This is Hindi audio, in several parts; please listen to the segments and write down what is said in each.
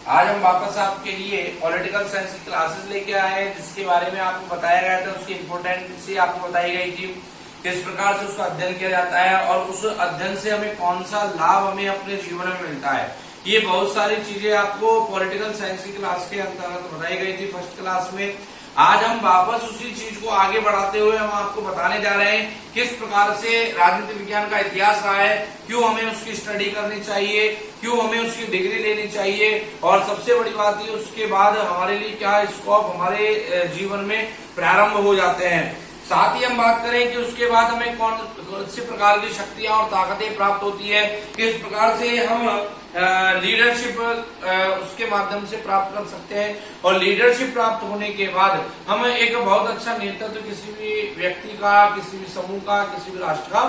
आज हम वापस आपके लिए पॉलिटिकल साइंस की क्लासेस लेके आए हैं, जिसके बारे में आपको बताया गया था, उसकी इम्पोर्टेंसी आपको बताई गई थी, किस प्रकार से उसका अध्ययन किया जाता है और उस अध्ययन से हमें कौन सा लाभ हमें अपने जीवन में मिलता है। ये बहुत सारी चीजें आपको पॉलिटिकल साइंस की क्लास के अंतर्गत बताई गई थी फर्स्ट क्लास में। आज हम वापस उसी चीज को आगे बढ़ाते हुए हम आपको बताने जा रहे हैं किस प्रकार से राजनीति विज्ञान का इतिहास रहा है, क्यों हमें उसकी स्टडी करनी चाहिए, क्यों हमें उसकी डिग्री लेनी चाहिए और सबसे बड़ी बात ये उसके बाद हमारे लिए क्या स्कोप हमारे जीवन में प्रारंभ हो जाते हैं। साथ ही हम बात करें कि उसके बाद हमें कौन सी प्रकार की शक्तियां और ताकतें प्राप्त होती है, किस प्रकार से हम लीडरशिप उसके माध्यम से प्राप्त कर सकते हैं और लीडरशिप प्राप्त होने के बाद हम एक बहुत अच्छा नेतृत्व किसी भी व्यक्ति का, किसी भी समूह का, किसी भी राष्ट्र का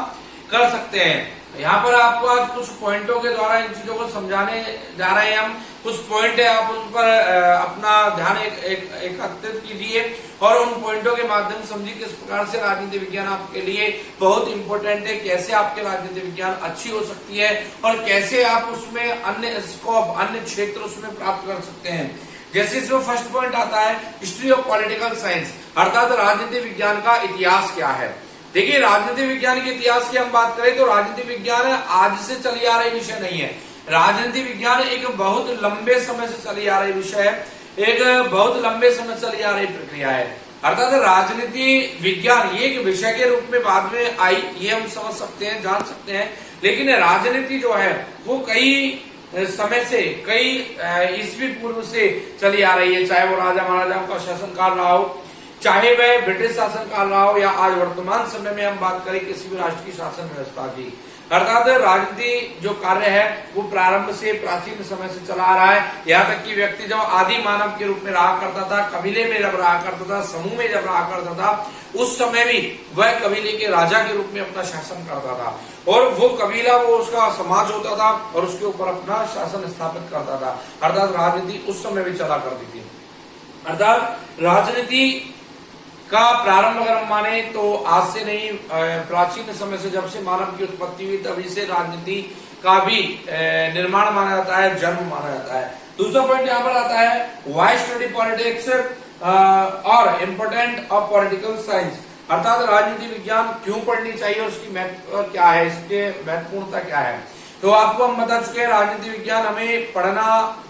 कर सकते हैं। यहाँ पर आपको आज कुछ पॉइंटों के द्वारा इन चीजों को समझाने जा रहे हैं। हम कुछ पॉइंट है, आप उन पर अपना ध्यान एकत्रित कीजिए और उन पॉइंटों के माध्यम से समझिए किस प्रकार से राजनीति विज्ञान आपके लिए बहुत इंपॉर्टेंट है, कैसे आपके राजनीति विज्ञान अच्छी हो सकती है और कैसे आप उसमें अन्य स्कोप, अन्य क्षेत्र उसमें प्राप्त कर सकते हैं। जैसे इसमें फर्स्ट पॉइंट आता है हिस्ट्री ऑफ पॉलिटिकल साइंस, अर्थात राजनीति विज्ञान का इतिहास क्या है। देखिए, राजनीति विज्ञान के इतिहास की हम बात करें तो राजनीति विज्ञान आज से चली आ रही विषय नहीं है। राजनीति विज्ञान एक बहुत लंबे समय से चली आ रही विषय है, एक बहुत लंबे समय चली आ रही प्रक्रिया है। अर्थात राजनीति विज्ञान ये एक विषय के रूप में बाद में आई, ये हम समझ सकते हैं, जान सकते हैं, लेकिन राजनीति जो है वो कई समय से, कई ईस्वी पूर्व से चली आ रही है। चाहे वो राजा महाराजाओं का शासनकाल रहा हो, चाहे वह ब्रिटिश शासनकाल रहा हो, या आज वर्तमान समय में हम बात करें किसी भी राष्ट्र की शासन व्यवस्था की। अर्थात राजनीति जो कार्य है वो प्रारंभ से, प्राचीन समय से चला आ रहा है। यहाँ तक कि व्यक्ति जब आदि मानव के रूप में रहा करता था, कबीले में जब रहा करता था, समूह में जब रहा करता था, उस समय भी वह कबीले के राजा के रूप में अपना शासन करता था और वो कबीला, वो उसका समाज होता था और उसके ऊपर अपना शासन स्थापित करता था। अर्थात राजनीति उस समय भी चला करती थी। अर्थात राजनीति का प्रारंभ अगर हम माने तो आज से नहीं, प्राचीन समय से, जब से मानव की उत्पत्ति हुई तभी से राजनीति का भी निर्माण माना जाता है, जन्म माना जाता है। दूसरा पॉइंट यहाँ पर आता है व्हाई स्टडी पॉलिटिक्स और इम्पोर्टेंट ऑफ पॉलिटिकल साइंस, अर्थात राजनीति विज्ञान क्यों पढ़नी चाहिए और उसकी महत्व क्या है, इसके महत्वपूर्णता क्या है। तो आपको हम बता चुके हैं राजनीति विज्ञान हमें पढ़ना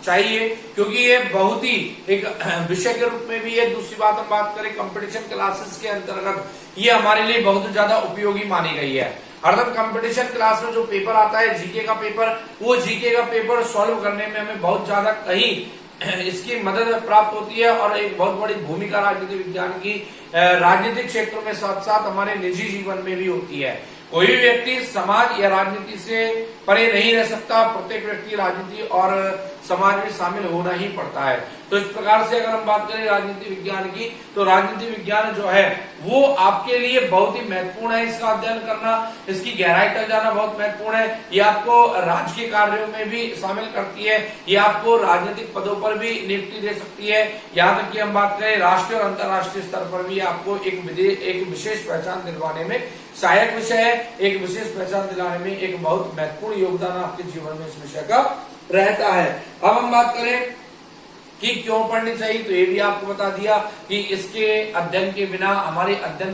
चाहिए क्योंकि ये बहुत ही एक विषय के रूप में भी है। दूसरी बात हम बात करें कंपटीशन क्लासेस के अंतर्गत ये हमारे लिए बहुत ज्यादा उपयोगी मानी गई है। अर्थात कंपटीशन क्लास में जो पेपर आता है जीके का पेपर, वो जीके का पेपर सॉल्व करने में हमें बहुत ज्यादा कहीं इसकी मदद प्राप्त होती है और एक बहुत बड़ी भूमिका राजनीति विज्ञान की राजनीतिक क्षेत्रों में साथ साथ हमारे निजी जीवन में भी होती है। कोई भी व्यक्ति समाज या राजनीति से परे नहीं रह सकता, प्रत्येक व्यक्ति राजनीति और समाज में शामिल होना ही पड़ता है। तो इस प्रकार से अगर हम बात करें राजनीति विज्ञान की, तो राजनीति विज्ञान जो है वो आपके लिए बहुत ही महत्वपूर्ण है। इसका अध्ययन करना, इसकी गहराई तक जाना बहुत महत्वपूर्ण है। ये आपको राजकीय कार्यों में भी शामिल करती है, ये आपको राजनीतिक पदों पर भी नियुक्ति दे सकती है। यहाँ तक कि हम बात करें राष्ट्रीय और अंतर्राष्ट्रीय स्तर पर भी आपको एक विशेष पहचान दिलवाने में सहायक विषय है, एक विशेष पहचान दिलाने में एक बहुत महत्वपूर्ण योगदान आपके जीवन में इस विषय का रहता है। अब हम बात करें कि क्यों पढ़नी चाहिए, तो ये भी आपको बता दिया कि इसके अध्ययन के बिना हमारी अध्ययन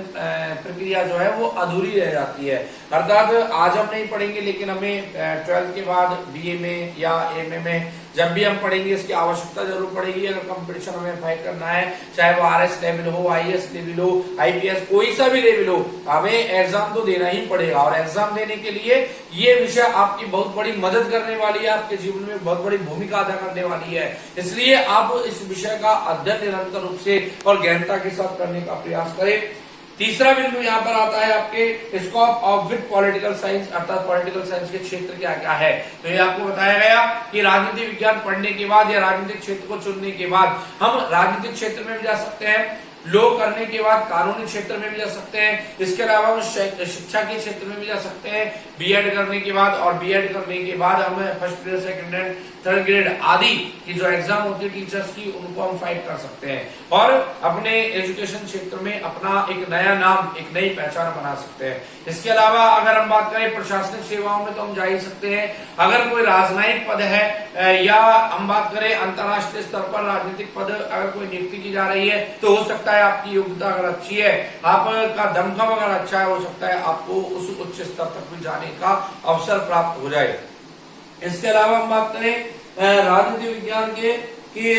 प्रक्रिया जो है वो अधूरी रह जाती है। अर्थात आज हम नहीं पढ़ेंगे, लेकिन हमें 12th के बाद बीए में या एमए में जब भी हम पढ़ेंगे इसकी आवश्यकता जरूर पड़ेगी। अगर कंपटीशन हमें फाइट करना है, चाहे वो आरएस लेवल हो, आईएएस लेवल हो, आईपीएस, कोई सा भी लेवल हो, हमें एग्जाम तो देना ही पड़ेगा और एग्जाम देने के लिए ये विषय आपकी बहुत बड़ी मदद करने वाली है, आपके जीवन में बहुत बड़ी भूमिका अदा करने वाली है। इसलिए आप इस विषय का अध्ययन निरंतर रूप से और गहनता के साथ करने का प्रयास करें। तीसरा बिंदु यहाँ पर आता है आपके scope of with political science, अर्थात पॉलिटिकल साइंस के क्षेत्र क्या क्या है। तो ये आपको बताया गया कि राजनीति विज्ञान पढ़ने के बाद या राजनीतिक क्षेत्र को चुनने के बाद हम राजनीतिक क्षेत्र में भी जा सकते हैं, लॉ करने के बाद कानूनी क्षेत्र में भी जा सकते हैं। इसके अलावा हम शिक्षा के क्षेत्र में भी जा सकते हैं बीएड करने के बाद, और बीएड करने के बाद हम first grade, second grade, third grade आदि की जो एग्जाम होती है टीचर्स की, उनको हम फाइट कर सकते हैं और अपने एजुकेशन क्षेत्र में अपना एक नया नाम, एक नई पहचान बना सकते हैं। इसके अलावा अगर हम बात करें प्रशासनिक सेवाओं में, तो हम जा ही सकते हैं। अगर कोई राजनयिक पद है या हम बात करें अंतर्राष्ट्रीय स्तर पर राजनीतिक पद अगर कोई नियुक्ति की जा रही है, तो हो सकता है आपकी योग्यता अगर अच्छी है, आपका दमखम अगर अच्छा है, हो सकता है आपको उस उच्च स्तर तक भी जाने का अवसर प्राप्त हो जाए। इसके अलावा हम बात करें राजनीति विज्ञान के, कि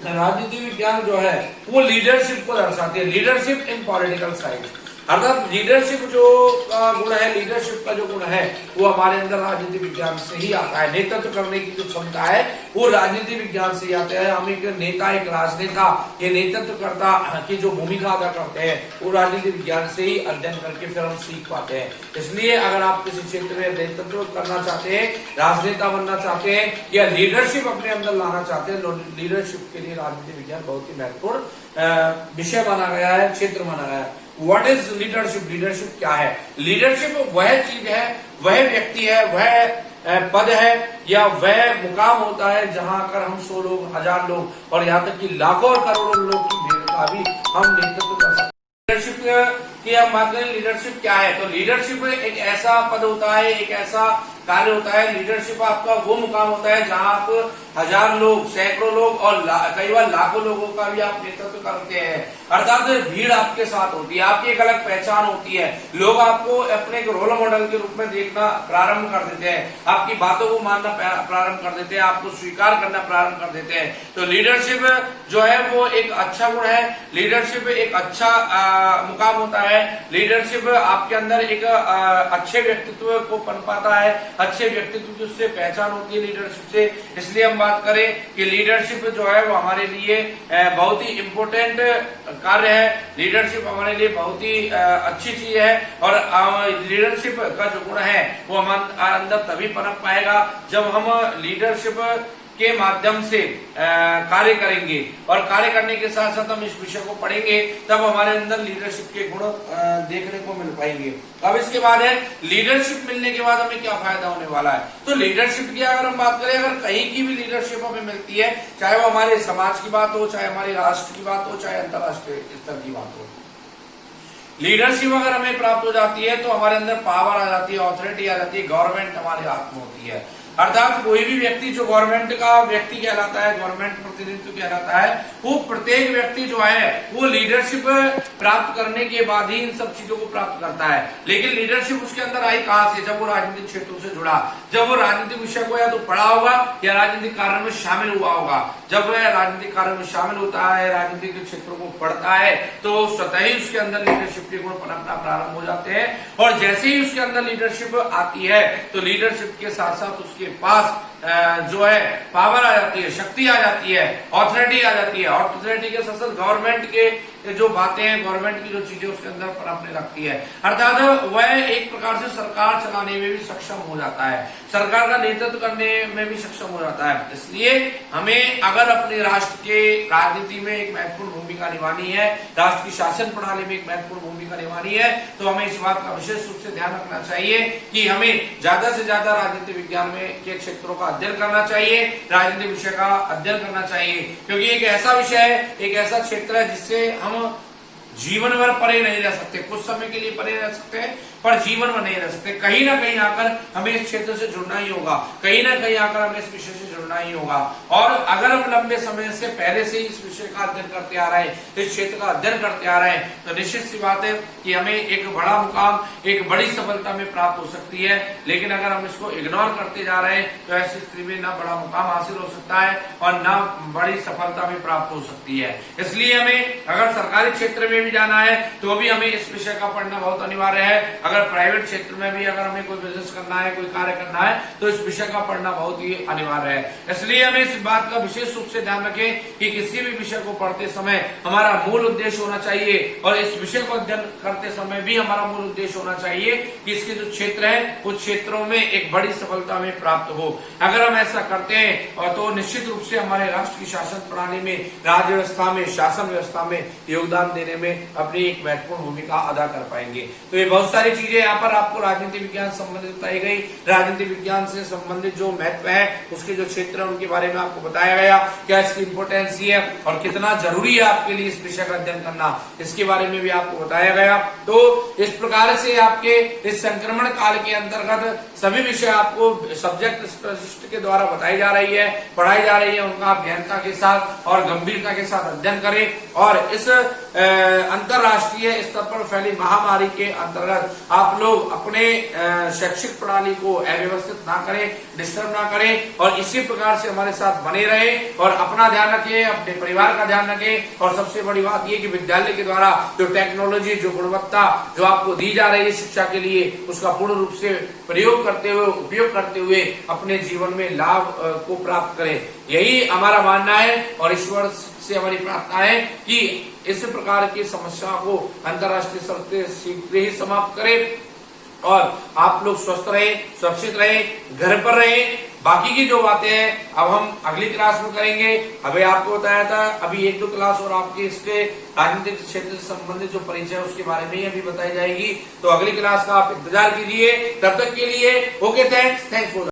राजनीति विज्ञान जो है वो लीडरशिप को दर्शाती है, लीडरशिप इन पॉलिटिकल साइंस। अर्थात लीडरशिप जो का गुण है, लीडरशिप का जो गुण है वो हमारे अंदर राजनीति विज्ञान से ही आता है। नेतृत्व करने की जो क्षमता है वो राजनीति विज्ञान से ही आता है। हम एक नेता, एक राजनेता, ये नेतृत्वकर्ता की जो भूमिका अदा करते हैं वो राजनीति विज्ञान से ही अध्ययन करके फिर हम सीख पाते हैं। इसलिए अगर आप किसी क्षेत्र में नेतृत्व करना चाहते हैं, राजनेता बनना चाहते हैं या लीडरशिप अपने अंदर लाना चाहते हैं, लीडरशिप के लिए राजनीति विज्ञान बहुत ही महत्वपूर्ण विषय माना गया है, क्षेत्र माना गया है। What is leadership? लीडरशिप क्या है? लीडरशिप वह चीज है, वह व्यक्ति है, वह पद है या वह मुकाम होता है जहां कर हम 100 लोग, 1000 लोग और यहाँ तक कि लाखों और करोड़ों लोग की भीड़ का भी हम नेतृत्व कर सकते हैं। लीडरशिप की हम बात करें, लीडरशिप क्या है? तो लीडरशिप एक ऐसा पद होता है, एक ऐसा कार्य होता है। लीडरशिप आपका वो मुकाम होता है जहां आप 1000 लोग, सैकड़ों लोग और कई बार लाखों लोगों का भी आप नेतृत्व करते हैं। अर्थात भीड़ आपके साथ होती है, आपकी एक अलग पहचान होती है, लोग आपको अपने एक रोल मॉडल के रूप में देखना प्रारंभ कर देते हैं, आपकी बातों को मानना प्रारंभ कर देते हैं, आपको स्वीकार करना प्रारंभ कर देते हैं। तो लीडरशिप जो है वो एक अच्छा गुण है, लीडरशिप एक अच्छा मुकाम होता है। लीडरशिप आपके अंदर एक अच्छे व्यक्तित्व को पनपाता है, अच्छे व्यक्तित्व की उससे पहचान होती है लीडरशिप से। इसलिए हम बात करें कि लीडरशिप जो है वो हमारे लिए बहुत ही इम्पोर्टेंट कार्य है, लीडरशिप हमारे लिए बहुत ही अच्छी चीज है और लीडरशिप का जो गुण है वो हमारे अंदर तभी पनप पाएगा जब हम लीडरशिप के माध्यम से कार्य करेंगे और कार्य करने के साथ साथ हम इस विषय को पढ़ेंगे, तब हमारे अंदर लीडरशिप के गुण देखने को मिल पाएंगे। अब इसके बाद है लीडरशिप मिलने के बाद हमें क्या फायदा होने वाला है। तो लीडरशिप की अगर हम बात करें, अगर कहीं की भी लीडरशिप हमें मिलती है, चाहे वो हमारे समाज की बात हो, चाहे हमारे राष्ट्र की बात हो, चाहे अंतर्राष्ट्रीय स्तर की बात हो, लीडरशिप अगर हमें प्राप्त हो जाती है तो हमारे अंदर पावर आ जाती है, ऑथोरिटी आ जाती है, गवर्नमेंट हमारे हाथ में होती है। अर्थात कोई भी व्यक्ति जो गवर्नमेंट का व्यक्ति कहलाता है, गवर्नमेंट प्रतिनिधित्व कहलाता है, वो प्रत्येक व्यक्ति जो है वो लीडरशिप प्राप्त करने के बाद ही इन सब चीजों को प्राप्त करता है। लेकिन लीडरशिप उसके अंदर आई कहां से? जब वो राजनीतिक क्षेत्रों से जुड़ा, जब वो राजनीतिक विषय को या तो पढ़ा होगा या राजनीतिक कार्य में शामिल हुआ होगा। जब वह राजनीतिक कार्य में शामिल होता है, राजनीतिक क्षेत्रों को पढ़ता है, तो स्वतः ही उसके अंदर लीडरशिप के गुण पनपना प्रारंभ हो जाते हैं और जैसे ही उसके अंदर लीडरशिप आती है तो लीडरशिप के साथ साथ उसके पास जो है पावर आ जाती है, शक्ति आ जाती है, ऑथोरिटी आ जाती है। ऑथोरिटी के साथ साथ गवर्नमेंट के जो बातें हैं, गवर्नमेंट की जो चीजें उसके अंदर पनपने लगती है। अर्थात वह एक प्रकार से सरकार चलाने में भी सक्षम हो जाता है, सरकार का नेतृत्व करने में भी सक्षम हो जाता है। इसलिए हमें अगर अपने राष्ट्र के राजनीति में एक महत्वपूर्ण भूमिका निभानी है, राष्ट्र की शासन प्रणाली में एक महत्वपूर्ण भूमिका निभानी है, तो हमें इस बात का विशेष रूप से ध्यान रखना चाहिए कि हमें ज्यादा से ज्यादा राजनीति विज्ञान में के क्षेत्रों का अध्ययन करना चाहिए, राजनीतिक विषय का अध्ययन करना चाहिए, क्योंकि एक ऐसा विषय है, एक ऐसा क्षेत्र है जिससे हम जीवन भर परे नहीं रह सकते। कुछ समय के लिए परे रह सकते हैं पर जीवन में नहीं रह सकते। कहीं ना कहीं आकर हमें इस क्षेत्र से जुड़ना ही होगा, कहीं ना कहीं आकर हमें इस विषय से जुड़ना ही होगा। और अगर हम लंबे समय से पहले से ही इस विषय का अध्ययन करते आ रहे हैं, इस क्षेत्र का अध्ययन करते आ रहे हैं, तो निश्चित सी बात है कि हमें एक बड़ा मुकाम, एक बड़ी सफलता में प्राप्त हो सकती है। लेकिन अगर हम इसको इग्नोर करते जा रहे हैं तो ऐसी स्थिति में ना बड़ा मुकाम हासिल हो सकता है और ना बड़ी सफलता भी प्राप्त हो सकती है। इसलिए हमें अगर सरकारी क्षेत्र में भी जाना है तो भी हमें इस विषय का पढ़ना बहुत अनिवार्य है। अगर प्राइवेट क्षेत्र में भी अगर हमें कोई बिजनेस करना है, कोई कार्य करना है, तो इस विषय का पढ़ना बहुत ही अनिवार्य है। इसलिए हमें इस बात का विशेष रूप से ध्यान रखें कि किसी भी विषय को पढ़ते समय हमारा मूल उद्देश्य होना चाहिए, और इस विषय को अध्ययन करते समय भी हमारा मूल उद्देश्य होना चाहिए कि इसके जो क्षेत्र है उस क्षेत्रों में एक बड़ी सफलता हमें प्राप्त हो। अगर हम ऐसा करते हैं और तो निश्चित रूप से हमारे राष्ट्र की शासन प्रणाली में, राज्य व्यवस्था में, शासन व्यवस्था में योगदान देने में अपनी एक महत्वपूर्ण भूमिका अदा कर पाएंगे। तो ये बहुत सारी चीजें यहाँ पर आपको राजनीति विज्ञान संबंधित बताई गई। राजनीति विज्ञान से संबंधित जो महत्व है, उसके जो क्षेत्र है उनके बारे में आपको बताया गया, क्या इसकी इंपोर्टेंस है और कितना जरूरी है आपके लिए इस विषय का अध्ययन करना, इसके बारे में भी आपको बताया गया। तो इस प्रकार से आपके इस संक्रमण काल के अंतर्गत सभी विषय आपको सब्जेक्ट स्पेशलिस्ट के द्वारा बताई जा रही है, पढ़ाई जा रही है। उनका आप गहनता के साथ और गंभीरता के साथ अध्ययन करें, और इस अंतरराष्ट्रीय स्तर पर फैली महामारी के अंतर्गत आप लोग अपने शैक्षिक प्रणाली को अव्यवस्थित ना करें, डिस्टर्ब ना करें, और इसी प्रकार से हमारे साथ बने रहें और अपना ध्यान रखें, अपने परिवार का ध्यान रखें। और सबसे बड़ी बात यह कि विद्यालय के द्वारा जो टेक्नोलॉजी, जो गुणवत्ता जो आपको दी जा रही है शिक्षा के लिए, उसका पूर्ण रूप से प्रयोग करते हुए, उपयोग करते हुए अपने जीवन में लाभ को प्राप्त करें। यही हमारा मानना है, और ईश्वर से हमारी प्रार्थना है कि इस प्रकार की समस्या को अंतर्राष्ट्रीय स्तर से शीघ्र ही समाप्त करें, और आप लोग स्वस्थ रहे, सुरक्षित रहे, घर पर रहे। बाकी की जो बातें हैं अब हम अगली क्लास में करेंगे। अभी आपको बताया था, अभी 1-2 क्लास और आपके इसके राजनीतिक क्षेत्र से संबंधित जो परिचय है उसके बारे में ही अभी बताई जाएगी। तो अगली क्लास का आप इंतजार कीजिए। तब तक के लिए ओके, थैंक्स फॉर